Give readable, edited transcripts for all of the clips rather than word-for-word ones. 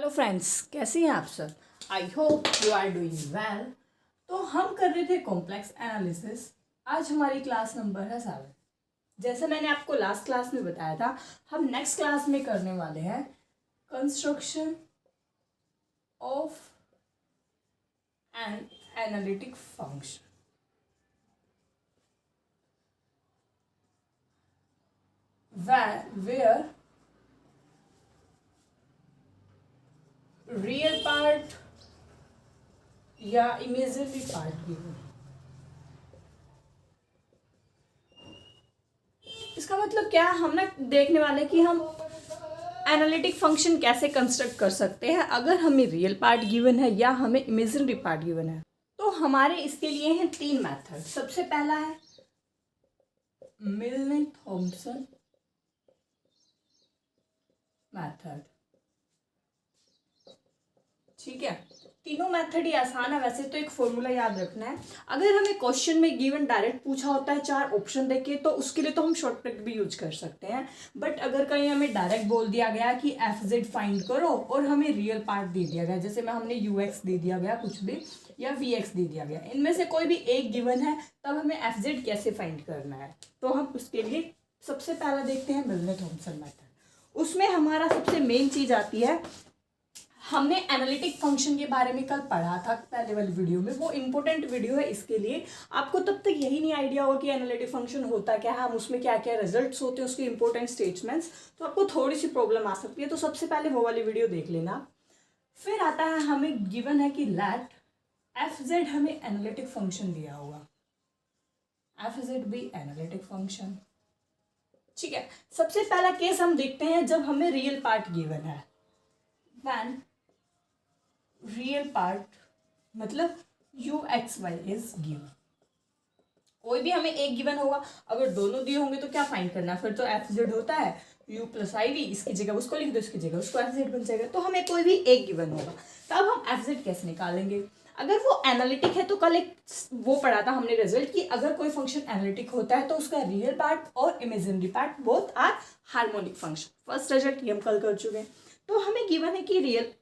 Hello friends, कैसे हैं आप सब। I hope you are doing well. तो हम कर रहे थे कॉम्प्लेक्स एनालिसिस। आज हमारी क्लास नंबर है 7। जैसे मैंने आपको लास्ट क्लास में बताया था, हम नेक्स्ट क्लास में करने वाले हैं construction of an analytic function. where real part या इमेजिनरी पार्ट गिवन। इसका मतलब क्या, हम ना देखने वाले कि हम एनालिटिक फंक्शन कैसे कंस्ट्रक्ट कर सकते हैं अगर हमें रियल पार्ट गिवन है या हमें इमेजिनरी पार्ट गिवन है। तो हमारे इसके लिए हैं 3 मेथड। सबसे पहला है मिलने थॉमसन मेथड। ठीक है, तीनों मेथड ही आसान है। वैसे तो एक फॉर्मूला याद रखना है। अगर हमें क्वेश्चन में गिवन डायरेक्ट पूछा होता है 4 ऑप्शन देके, तो उसके लिए तो हम शॉर्टकट भी यूज कर सकते हैं। बट अगर कहीं हमें डायरेक्ट बोल दिया गया कि एफ जेड फाइंड करो और हमें रियल पार्ट दे दिया गया, जैसे में हमने यू एक्स दे दिया गया कुछ भी, या वी एक्स दे दिया गया, इनमें से कोई भी एक गिवन है, तब हमें एफ जेड कैसे फाइंड करना है। तो हम उसके लिए सबसे पहला देखते हैं मिलने थॉमसन मेथड। उसमें हमारा सबसे मेन चीज आती है, हमने एनालिटिक फंक्शन के बारे में कल पढ़ा था पहले वाली वीडियो में। वो इंपॉर्टेंट वीडियो है, इसके लिए आपको तब तक यही नहीं आइडिया होगा कि एनालिटिक फंक्शन होता क्या है, हम उसमें क्या क्या रिजल्ट्स होते हैं, उसके इंपॉर्टेंट स्टेटमेंट्स, तो आपको थोड़ी सी प्रॉब्लम आ सकती है। तो सबसे पहले वो वाली वीडियो देख लेना। फिर आता है, हमें गिवन है कि लेट एफ जेड हमें एनालिटिक फंक्शन दिया होगा, एफ जेड भी एनालिटिक फंक्शन। ठीक है, सबसे पहला केस हम देखते हैं जब हमें रियल पार्ट गिवन है। व्हेन रियल पार्ट मतलब u x y is given. कोई भी हमें एक गिवन होगा, अगर दोनों दिए होंगे तो क्या फाइंड करना, फिर तो एफ जेड होता है यू प्लस आई वी, इसकी जगह उसको लिख दो, इसकी जगह उसको एफ जेड बन जाएगा। तो हमें कोई भी एक गिवन होगा, तब हम एफ जेड कैसे निकालेंगे। अगर वो एनालिटिक है तो कल एक वो पढ़ा था हमने रिजल्ट कि अगर कोई फंक्शन एनालिटिक होता है तो उसका रियल पार्ट और imaginary part both are harmonic function. First result ये हम कल कर चुके हैं। तो हमें गिवन है कि रियल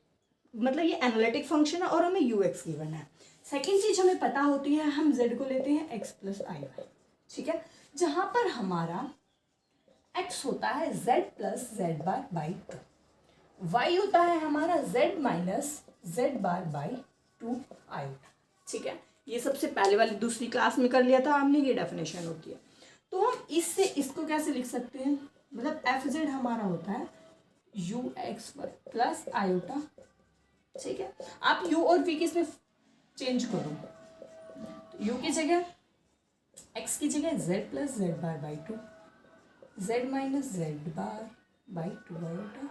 मतलब ये एनालिटिक फंक्शन है और हमें यू एक्स गिवन है। सेकेंड चीज हमें पता होती है, हम z को लेते हैं x प्लस आई वाई। ठीक है, जहां पर हमारा x होता है z plus Z bar by 2, y होता है हमारा z minus Z bar by 2 iota. ठीक है, ये सबसे पहले वाली दूसरी क्लास में कर लिया था हमने, ये डेफिनेशन होती है। तो हम इससे इसको कैसे लिख सकते हैं, मतलब एफ जेड हमारा होता है यू एक्स प्लस आयोटा। ठीक है, आप u और v किस में चेंज करो, तो u की जगह x की जगह z plus Z bar by 2, z minus Z bar by 2 iota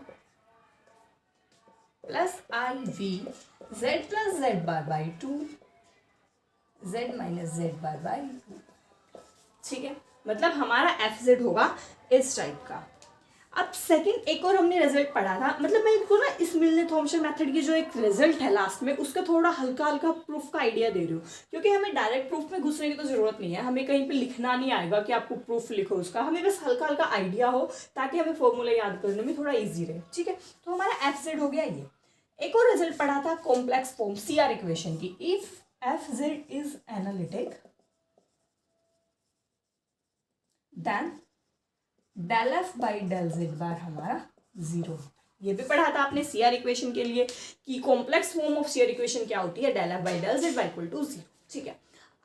plus i v z plus Z bar by 2, z minus Z bar by 2। ठीक है, मतलब हमारा एफ जेड होगा इस टाइप का। अब सेकंड एक और हमने रिजल्ट पढ़ा था, मतलब मैं इनको ना इस मिलने थॉमसन मेथड की जो एक रिजल्ट है लास्ट में, उसका थोड़ा हल्का हल्का प्रूफ का आइडिया दे रही हूँ, क्योंकि हमें डायरेक्ट प्रूफ में घुसने की तो जरूरत नहीं है। हमें कहीं पे लिखना नहीं आएगा कि आपको प्रूफ लिखो उसका, हमें बस हल्का हल्का आइडिया हो ताकि हमें फॉर्मूला याद करने में थोड़ा ईजी रहे। ठीक है, तो हमारा एफ जेड हो गया ये। एक और रिजल्ट पढ़ा था complex form C R equation की, if F Z is analytic then del F by del Z bar हमारा 0। ये भी पढ़ा था आपने सी आर इक्वेशन के लिए कि complex form of C R equation क्या होती है, del F by del z by equal to 0। ठीक है,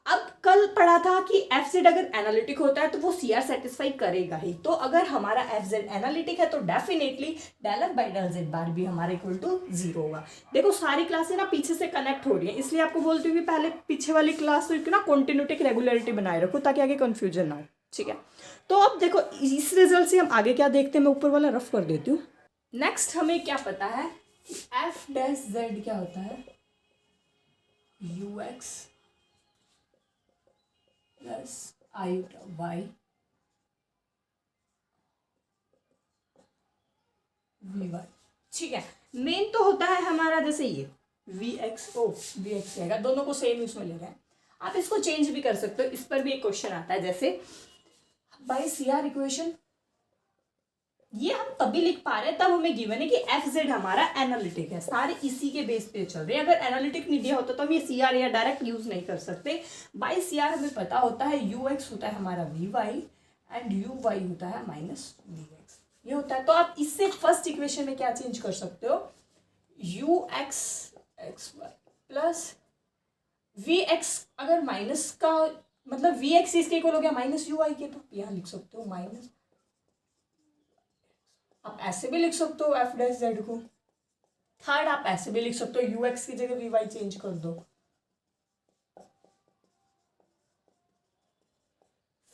अब कल पढ़ा था कि एफ जेड अगर एनालिटिक होता है तो वो सी आर सेटिस्फाई करेगा ही। तो अगर हमारा एफ जेड एनालिटिक है तो definitely del F by del Z bar भी हमारा इक्वल टू 0 होगा। देखो सारी क्लासें ना पीछे से कनेक्ट हो रही है, इसलिए आपको बोलती हूँ कि पहले पीछे वाली क्लास तो ना कॉन्टिन्यूटी रेगुलरिटी बनाए रखो ताकि आगे कंफ्यूजन ना हो। ठीक है, तो अब देखो इस रिजल्ट से हम आगे क्या देखते हैं, मैं ऊपर वाला रफ कर देती हूँ। नेक्स्ट हमें क्या पता है कि एफ डैश जेड क्या होता है, u x plus i y v Y. ठीक है, मेन तो होता है हमारा जैसे ये v x o v x रहेगा, दोनों को सेम उसमें ले रहे हैं। आप इसको चेंज भी कर सकते हो, इस पर भी एक क्वेश्चन आता है, जैसे बाई सी आर इक्वेशन ये हम तभी लिख पा रहे हैं तब हमें गिवन है कि एफ जेड हमारा एनालिटिक है, सारे इसी के बेस पे चल रहे हैं। अगर एनालिटिक नहीं दिया होता तो हम ये सी आर या डायरेक्ट यूज नहीं कर सकते। बाई सी आर हमें पता होता है यू एक्स होता है हमारा v y and u y होता है माइनस वी एक्स, ये होता है। तो आप इससे फर्स्ट इक्वेशन में क्या चेंज कर सकते हो, u x x y plus v x, अगर माइनस का मतलब वी एक्स इसके इक्वल हो गया माइनस यू आई के, तो यहाँ लिख सकते हो माइनस, आप ऐसे भी लिख सकते हो एफ डैश जेड को। थर्ड आप ऐसे भी लिख सकते हो, यू एक्स की जगह वी वाई चेंज कर दो।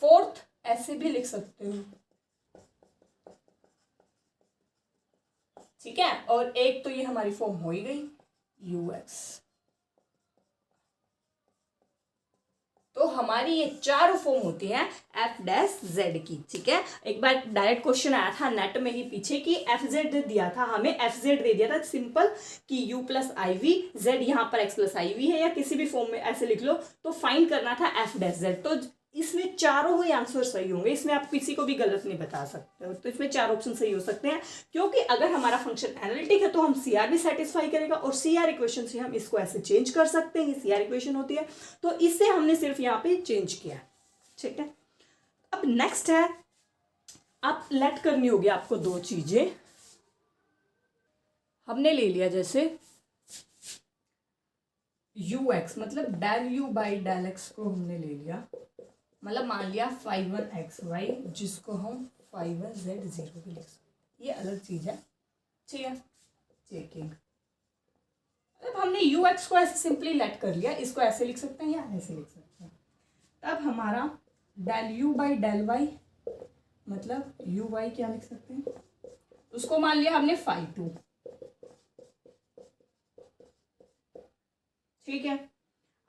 फोर्थ ऐसे भी लिख सकते हो, ठीक है। और एक तो ये हमारी फॉर्म हो ही गई यू एक्स। तो हमारी ये चारों फॉर्म होती है एफ डैश जेड की, ठीक है। एक बार डायरेक्ट क्वेश्चन आया था नेट में ही पीछे कि एफ जेड दिया था हमें, एफ जेड दे दिया था सिंपल कि u plus i v, z यहाँ पर एक्स प्लस आई वी है या किसी भी फॉर्म में ऐसे लिख लो, तो फाइंड करना था एफ डैश जेड। तो इसमें चारों ही आंसर सही होंगे, इसमें आप किसी को भी गलत नहीं बता सकते हो। तो इसमें चार ऑप्शन सही हो सकते हैं, क्योंकि अगर हमारा फंक्शन एनालिटिक है तो हम सी आर भी सेटिस्फाई करेगा, और सी आर इक्वेशन से हम इसको ऐसे चेंज कर सकते हैं, ये सी आर इक्वेशन होती है। तो इससे हमने सिर्फ यहाँ पे चेंज किया, ठीक है। अब नेक्स्ट है, आप लेट करनी होगी आपको दो चीजें। हमने ले लिया जैसे यू एक्स, मतलब del you by del x को हमने ले लिया, मतलब मान लिया फाइव वन एक्स वाई, जिसको हम फाइव वन जेड जीरो भी लिख सकते, ये अलग चीज है, ठीक है। चेकिंग, अब हमने यू एक्स को ऐसे सिंपली लेट कर लिया, इसको ऐसे लिख सकते हैं या ऐसे लिख सकते हैं। तब हमारा del you by del y, मतलब यू वाई क्या लिख सकते हैं, उसको मान लिया हमने फाइव टू, ठीक है।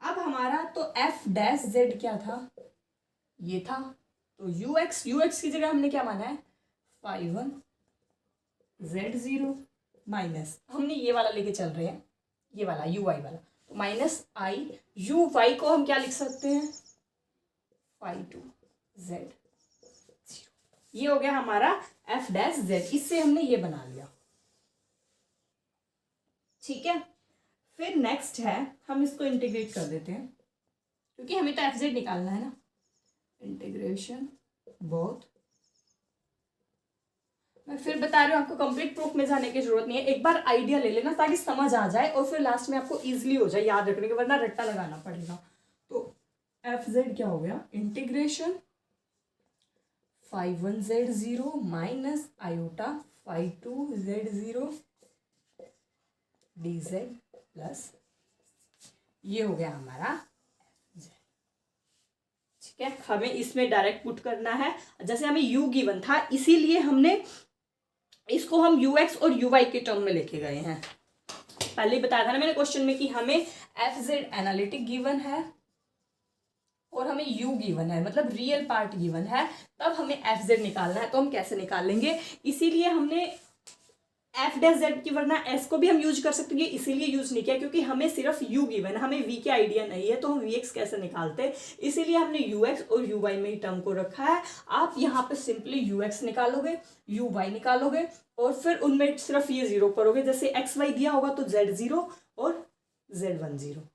अब हमारा तो एफ डैश जेड क्या था, ये था। तो यू एक्स की जगह हमने क्या माना है, five one Z zero minus, हमने ये वाला लेके चल रहे हैं, ये वाला यू वाई वाला, तो माइनस आई यू वाई को हम क्या लिख सकते हैं, फाइव टू जेड जीरो, ये हो गया हमारा एफ डैश जेड। इससे हमने ये बना लिया, ठीक है। फिर नेक्स्ट है, हम इसको इंटीग्रेट कर देते हैं, क्योंकि हमें तो एफ जेड निकालना है ना। इंटीग्रेशन बोथ, मैं फिर बता रही हूँ आपको, कंप्लीट प्रूफ में जाने की जरूरत नहीं है, एक बार आइडिया ले लेना ताकि समझ आ जाए और फिर लास्ट में आपको इजीली हो जाए याद रखने के, वरना रट्टा लगाना पड़ेगा। तो एफ जेड क्या हो गया, integration five one Z zero minus iota five two z zero d z plus, ये हो गया हमारा, ठीक है। हमें इसमें डायरेक्ट पुट करना है, जैसे हमें u गिवन था इसीलिए हमने इसको हम ux और uy के टर्म में लेके गए हैं। पहले ही बताया था ना मैंने क्वेश्चन में कि हमें एफ जेड एनालिटिक गिवन है और हमें u गिवन है, मतलब रियल पार्ट गिवन है, तब हमें एफ जेड निकालना है। तो हम कैसे निकालेंगे, इसीलिए हमने एफ डैश जेड की, वरना एस को भी हम यूज कर सकते हैं, इसीलिए यूज नहीं किया क्योंकि हमें सिर्फ u गिवन है, हमें v की आइडिया नहीं है, तो हम vx कैसे निकालते हैं, इसीलिए हमने ux और uy में ही टर्म को रखा है। आप यहाँ पे सिंपली ux निकालोगे, uy निकालोगे और फिर उनमें सिर्फ ये जीरो करोगे, जैसे xy दिया होगा तो z जीरो और z1 जीरो,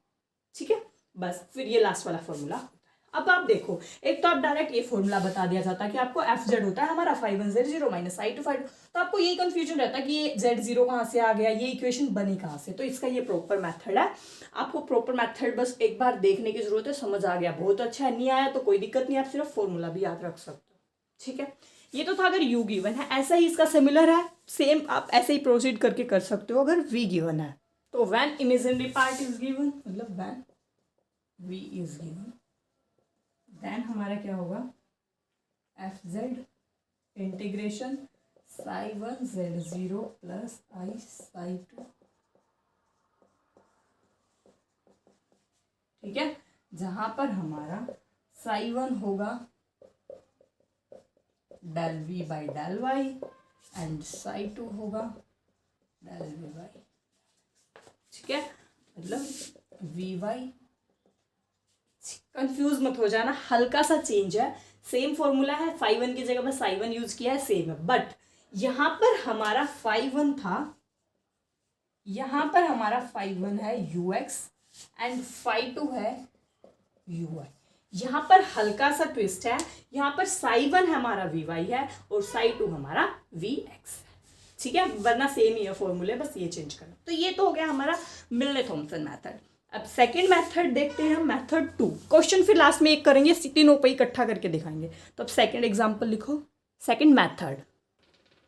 ठीक है। बस फिर ये लास्ट वाला फॉर्मूला। अब आप देखो, एक तो आप डायरेक्ट ये फॉर्मूला बता दिया जाता है कि आपको एफ जेड होता है हमारा five one Z zero minus i two five, तो आपको यही कंफ्यूजन रहता है कि ये जेड जीरो कहाँ से आ गया, ये इक्वेशन बनी कहाँ से। तो इसका ये प्रॉपर मेथड है, आपको प्रॉपर मेथड बस एक बार देखने की जरूरत है, समझ आ गया बहुत अच्छा है, नहीं आया तो कोई दिक्कत नहीं, आप सिर्फ फॉर्मूला भी याद रख सकते हो, ठीक है। ये तो था अगर यू गिवन है, ऐसा ही इसका सिमिलर है, सेम आप ऐसे ही प्रोसीड करके कर सकते हो अगर वी गिवन है। तो when imaginary part is given, मतलब when V is given, then हमारा क्या होगा, F Z integration psi one Z zero plus I psi two, ठीक है। जहां पर हमारा साई वन होगा del we by del Y and psi two होगा डेल वी वाई, ठीक है। मतलब वी वाई, कंफ्यूज मत हो जाना, हल्का सा चेंज है, सेम फॉर्मूला है, फाइव वन की जगह पर साई वन यूज किया है, सेम है, बट यहाँ पर हमारा फाई वन था, यहाँ पर हमारा फाई वन है u x and phi two है यू वाई। यहाँ पर हल्का सा ट्विस्ट है, यहाँ पर साई वन हमारा वी वाई है और साई टू हमारा वी एक्स है, ठीक है, वरना सेम ही है फॉर्मूले, बस ये चेंज करना। तो ये तो हो गया हमारा मिलने थॉमसन मेथड। अब सेकंड मेथड देखते हैं हम, मेथड 2। क्वेश्चन फिर लास्ट में एक करेंगे, तीनों पे इकट्ठा करके दिखाएंगे। तो अब सेकंड एग्जांपल लिखो। सेकंड मेथड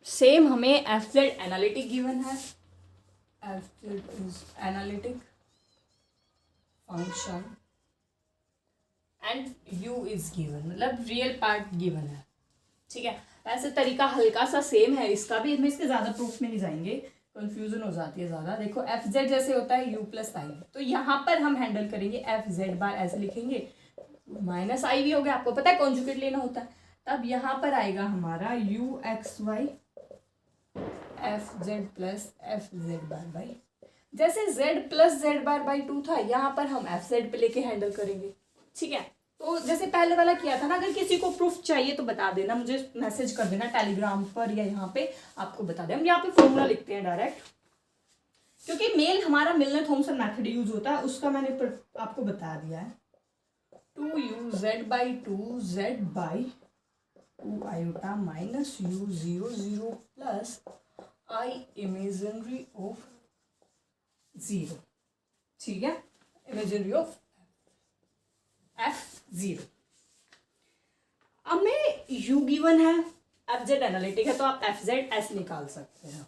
सेम, हमें एफ जेड एनालिटिक गिवन है, f Z is analytic function and u is given, मतलब रियल पार्ट गिवन है, ठीक है। वैसे तरीका हल्का सा सेम है इसका भी, हम इसके ज़्यादा प्रूफ में नहीं जाएंगे, कंफ्यूजन हो जाती है ज़्यादा। देखो एफ जेड जैसे होता है यू प्लस आई, तो यहाँ पर हम हैंडल करेंगे एफ जेड बार ऐसे लिखेंगे, माइनस आई भी हो गया, आपको पता है कॉन्जुगेट लेना होता है। तब यहाँ पर आएगा हमारा U x Y F Z plus F Z bar by, जैसे Z plus Z bar by 2 था, यहाँ पर हम एफ जेड पे लेके हैंडल करेंगे, ठीक है। तो जैसे पहले वाला किया था ना, अगर किसी को प्रूफ चाहिए तो बता देना, मुझे मैसेज कर देना टेलीग्राम पर या यहाँ पे, आपको बता दें। हम यहाँ पे फॉर्मूला लिखते हैं डायरेक्ट, क्योंकि मेल हमारा मिलने थॉमसन मेथड यूज होता है, उसका मैंने आपको बता दिया है। 2u z by 2 z by 2 iota minus u 0 0 plus i imaginary of 0, ठीक है, इमेजिनरी ऑफ f0। अब में u गिवन है, एफ जेड एनालिटिक है, तो आप एफ जेड एस निकाल सकते हैं।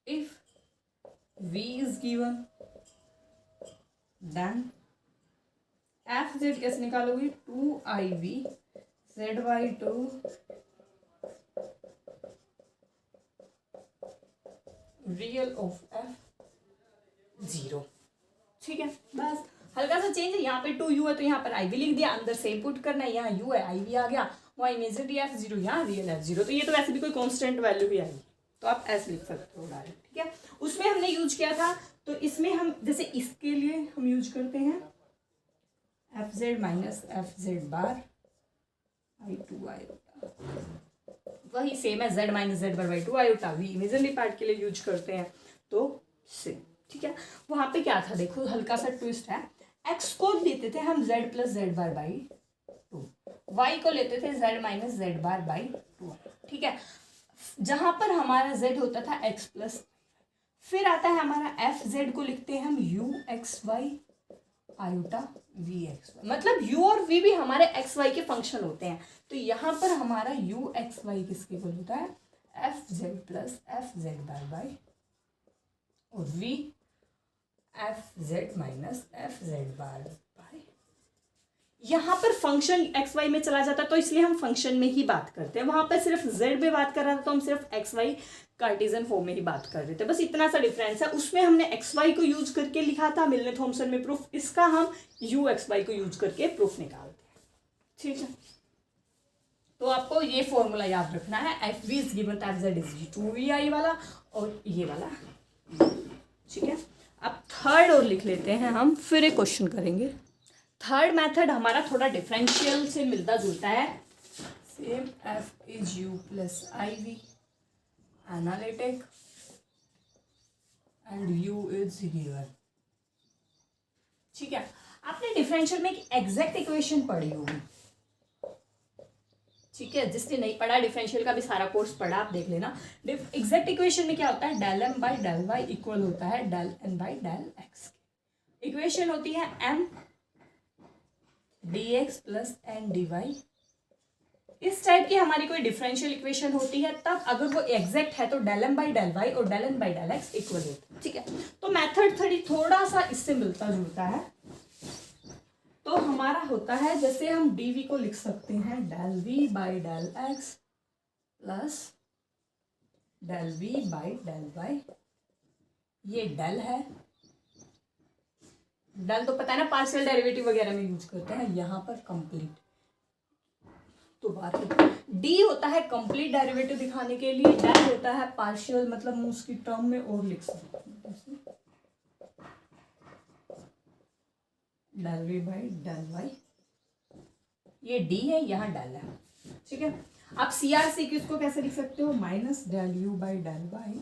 If v is given then f z कैसे निकालोगे, 2iv z by 2 real of f0, ठीक है। बस हल्का सा चेंज है, यहाँ पे 2u है तो यहाँ पर i भी लिख दिया, अंदर सेम पुट करना है, यहाँ u है i भी आ गया, वहाँ इमेजिनरी f0, यहाँ रियल f0, तो ये तो वैसे भी कोई कांस्टेंट वैल्यू ही आएगी, तो आप ऐसे लिख सकते हो डायरेक्ट, ठीक है। उसमें हमने यूज किया था, तो इसमें हम जैसे इसके लिए हम यूज करते हैं F Z minus F Z bar i2 iota, वही सेम है, z minus Z bar by 2 iota, V imaginary part के लिए यूज करते हैं, तो सेम, ठीक है। वहां पे क्या था देखो, हल्का सा ट्विस्ट है, x को लेते थे हम z plus Z bar by 2, y को लेते थे z minus Z bar by 2, ठीक है। जहां पर हमारा z होता था x प्लस, फिर आता है हमारा एफ जेड को लिखते हैं हम u x y iota v x y, मतलब u और v भी हमारे एक्स वाई के फंक्शन होते हैं, तो यहाँ पर हमारा यू एक्स वाई किसके इक्वल होता है, f Z plus F Z bar by, और v F Z minus F Z bar by. यहाँ पर फंक्शन एक्स वाई में चला जाता, तो इसलिए हम फंक्शन में ही बात करते हैं, वहां पर सिर्फ जेड में बात कर रहा था तो हम सिर्फ एक्स वाई कार्टेशियन फॉर्म में ही बात कर रहे थे, बस इतना सा डिफरेंस है। उसमें हमने एक्स वाई को यूज करके लिखा था मिलने थॉमसन में प्रूफ, इसका हम यू एक्स वाई को यूज करके प्रूफ निकालते हैं, ठीक है। तो आपको ये फॉर्मूला याद रखना है, f v is given f Z is 2vi वाला और ये वाला, ठीक है। अब थर्ड और लिख लेते हैं हम, फिर एक क्वेश्चन करेंगे। थर्ड मेथड हमारा थोड़ा डिफरेंशियल से मिलता जुलता है, same f is u plus i v analytic and u is given, ठीक है। आपने डिफरेंशियल में एक एग्जैक्ट इक्वेशन पढ़ी होगी, ठीक है, जिसने नहीं पढ़ा डिफरेंशियल का भी सारा कोर्स पढ़ा, आप देख लेना। एग्जैक्ट इक्वेशन में क्या होता है, del M by del y equal होता है del N by del x. Equation होती है m d x plus n d y. इस टाइप की हमारी कोई डिफरेंशियल इक्वेशन होती है, तब अगर वो एग्जैक्ट है तो del M by del Y और del N by del X equal होता है, ठीक है। तो मेथड थोड़ा सा इससे मिलता जुलता है, तो हमारा होता है जैसे हम डी वी को लिख सकते हैं del we by del x plus del we by del y, ये डेल है, डेल तो पता है ना पार्शियल डेरिवेटिव वगैरह में यूज करते हैं, यहाँ पर कंप्लीट, तो बात डी होता है कंप्लीट डेरिवेटिव दिखाने के लिए, डेल होता है पार्शियल, मतलब हम उसकी टर्म में और लिख सकते हैं del we by del y, ये डी है यहाँ डेल है, ठीक है। आप सी आर सी क्यू को कैसे लिख सकते हो, minus del you by del y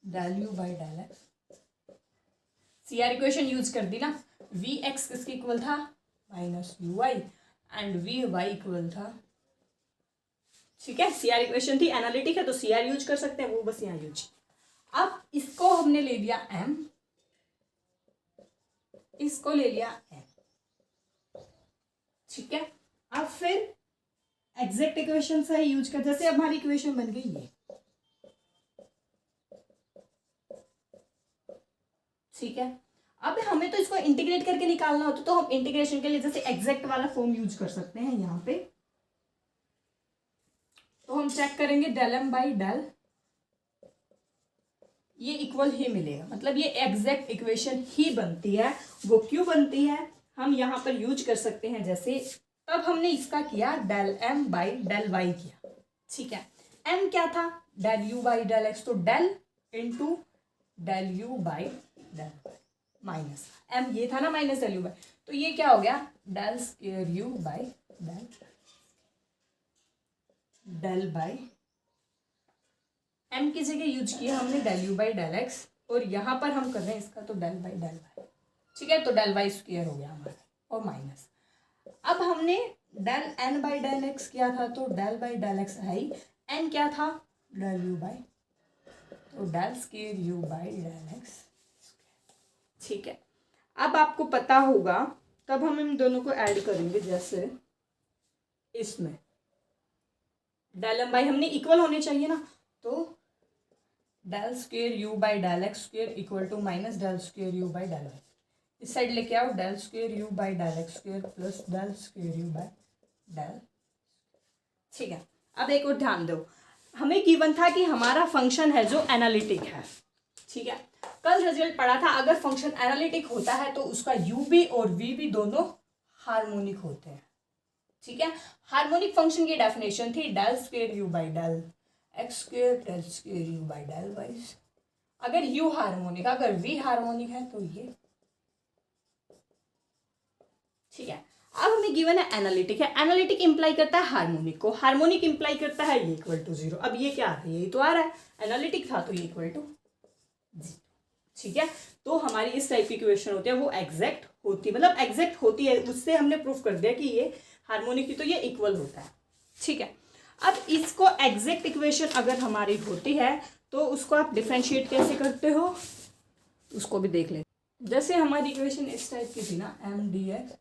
del you by del x. C R equation use कर दी ना, वी एक्स किसके इक्वल था, minus u y, and v y equal था, ठीक है। सी आर इक्वेशन थी, एनालिटिक है तो सी आर यूज कर सकते हैं, वो बस यहाँ यूज। अब इसको हमने ले लिया एम, इसको ले लिया एम, ठीक है। अब फिर एग्जैक्ट इक्वेशन से यूज कर, जैसे अब हमारी इक्वेशन बन गई ये, ठीक है। अब हमें तो इसको इंटीग्रेट करके निकालना होता तो हम इंटीग्रेशन के लिए जैसे एग्जैक्ट वाला फॉर्म यूज कर सकते हैं यहाँ पे। तो हम चेक करेंगे डेल एम बाई डेल, ये इक्वल ही मिलेगा, मतलब ये एग्जैक्ट इक्वेशन ही बनती है। वो क्यों बनती है हम यहाँ पर यूज कर सकते हैं, जैसे तब हमने इसका किया del M by del Y किया, ठीक है। एम क्या था, del you by del X, तो del into del you by del Y, minus M ये था ना माइनस डेल यू बाई, तो ये क्या हो गया del square u by del del by, m की जगह यूज किया हमने del you by del x, और यहाँ पर हम कर रहे हैं इसका तो डेल बाई डेल वाई, ठीक है। तो डेल वाई स्क्वायर हो गया हमारा, और माइनस अब हमने del N by del x किया था, तो डेल बाई डेल एक्स है ही, एन क्या था डेल यू बाई, तो del square u by del x, ठीक है। अब आपको पता होगा तब हम इन दोनों को ऐड करेंगे, जैसे इसमें डेल एम बाई हमने इक्वल होने चाहिए ना, तो del square u by del x square equal to minus del square u by del y, इस साइड लेके आओ del square u by del x square plus del square u by del, ठीक है। अब एक और ध्यान दो, हमें गिवन था कि हमारा फंक्शन है जो एनालिटिक है, ठीक है। कल रिजल्ट पढ़ा था अगर फंक्शन एनालिटिक होता है तो उसका यू भी और वी भी दोनों हार्मोनिक होते हैं, ठीक है। हार्मोनिक फंक्शन की डेफिनेशन थी del square u by del x square del square u by del y, अगर यू हार्मोनिक अगर वी हार्मोनिक है तो ये, ठीक है। अब हमें गिवन है एनालिटिक है, एनालिटिक इंप्लाई करता है हार्मोनिक को, हार्मोनिक इंप्लाई करता है ये इक्वल टू जीरो। अब ये क्या आ रहा है, यही तो आ रहा है, एनालिटिक था तो ये इक्वल टू जीरो, ठीक है। तो हमारी इस टाइप की इक्वेशन होती है वो एग्जैक्ट होती है, मतलब एग्जैक्ट होती है, उससे हमने प्रूफ कर दिया कि ये हार्मोनिक की तो ये इक्वल होता है, ठीक है। अब इसको एग्जैक्ट इक्वेशन अगर हमारी होती है तो उसको आप डिफ्रेंशिएट कैसे करते हो उसको भी देख ले। जैसे हमारी इक्वेशन इस टाइप की थी ना, m d x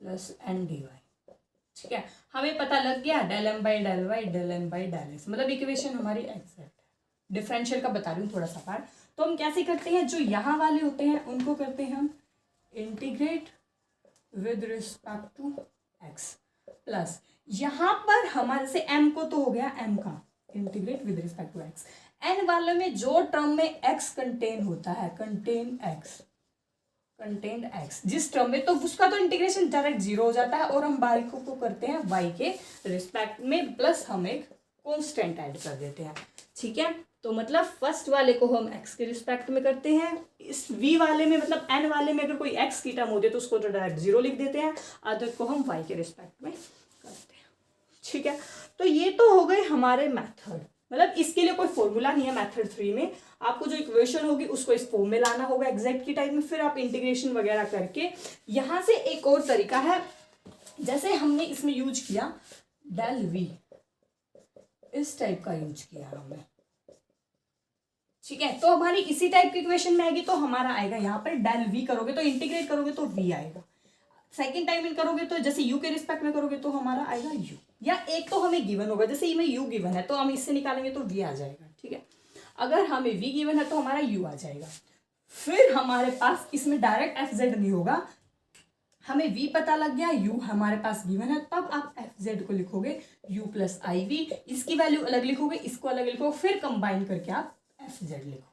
plus n d y, ठीक है। हमें पता लग गया del M by del y del N by del x, मतलब इक्वेशन हमारी एग्जैक्ट है। डिफरेंशियल का बता रही हूँ थोड़ा सा पार्ट, तो हम कैसे करते हैं, जो यहाँ वाले होते हैं उनको करते हैं हम integrate with respect to x, plus यहाँ पर हमारे से एम को तो हो गया एम का integrate with respect to x, n वाले में जो टर्म में एक्स कंटेन होता है, कंटेन एक्स जिस टर्म में, तो उसका तो इंटीग्रेशन डायरेक्ट जीरो हो जाता है, और हम बारीकों को करते हैं वाई के रिस्पेक्ट में, प्लस हम एक कॉन्स्टेंट ऐड कर देते हैं, ठीक है। तो मतलब फर्स्ट वाले को हम एक्स के रिस्पेक्ट में करते हैं, इस वी वाले में मतलब एन वाले में अगर कोई एक्स की टर्म होती है तो उसको तो डायरेक्ट जीरो लिख देते हैं, अदर को हम वाई के रिस्पेक्ट में करते हैं, ठीक है। तो ये तो हो गए हमारे मेथड, मतलब इसके लिए कोई फॉर्मूला नहीं है मेथड 3 में, आपको जो इक्वेशन होगी उसको इस फॉर्म में लाना होगा एग्जैक्ट की टाइप में, फिर आप इंटीग्रेशन वगैरह करके। यहाँ से एक और तरीका है, जैसे हमने इसमें यूज किया डेल वी, इस टाइप का यूज किया हमने, ठीक है। तो हमारी इसी टाइप की इक्वेशन में आएगी, तो हमारा आएगा यहाँ पर डेल वी करोगे तो इंटीग्रेट करोगे तो वी आएगा, सेकंड टाइम इन करोगे तो जैसे यू के रिस्पेक्ट में करोगे तो हमारा आएगा यू, या एक तो हमें गिवन होगा, जैसे इसमें यू गिवन है तो हम इससे निकालेंगे तो वी आ जाएगा, ठीक है। अगर हमें वी गिवन है तो हमारा यू आ जाएगा, फिर हमारे पास इसमें डायरेक्ट एफ जेड नहीं होगा, हमें वी पता लग गया, यू हमारे पास गिवन है, तब आप एफ जेड को लिखोगे यू प्लस आई वी, इसकी वैल्यू अलग लिखोगे, इसको अलग लिखोगे, फिर कंबाइन करके आप एफ जेड लिखो।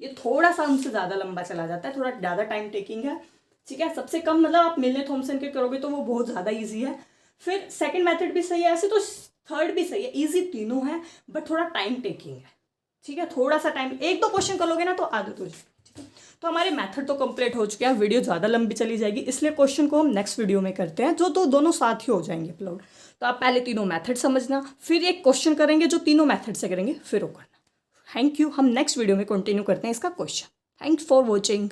ये थोड़ा सा हमसे ज़्यादा लंबा चला जाता है, थोड़ा ज़्यादा टाइम टेकिंग है, ठीक है। सबसे कम मतलब आप मिलने थॉमसन के करोगे तो वो बहुत ज़्यादा ईजी है, फिर सेकंड मेथड भी सही है, ऐसे तो थर्ड भी सही है, ईजी तीनों है, बट थोड़ा टाइम टेकिंग है, ठीक है। थोड़ा सा टाइम, एक दो क्वेश्चन कर लोगे ना तो आदत हो जाएगी। ठीक है, तो हमारे मेथड तो कंप्लीट हो चुके हैं, वीडियो ज़्यादा लंबी चली जाएगी, इसलिए क्वेश्चन को हम नेक्स्ट वीडियो में करते हैं, जो तो दोनों साथ ही हो जाएंगे अपलोड। तो आप पहले तीनों मेथड समझना, फिर एक क्वेश्चन करेंगे जो तीनों मेथड से करेंगे, फिर वो करना। थैंक यू, हम नेक्स्ट वीडियो में कंटिन्यू करते हैं इसका क्वेश्चन। Thanks for watching.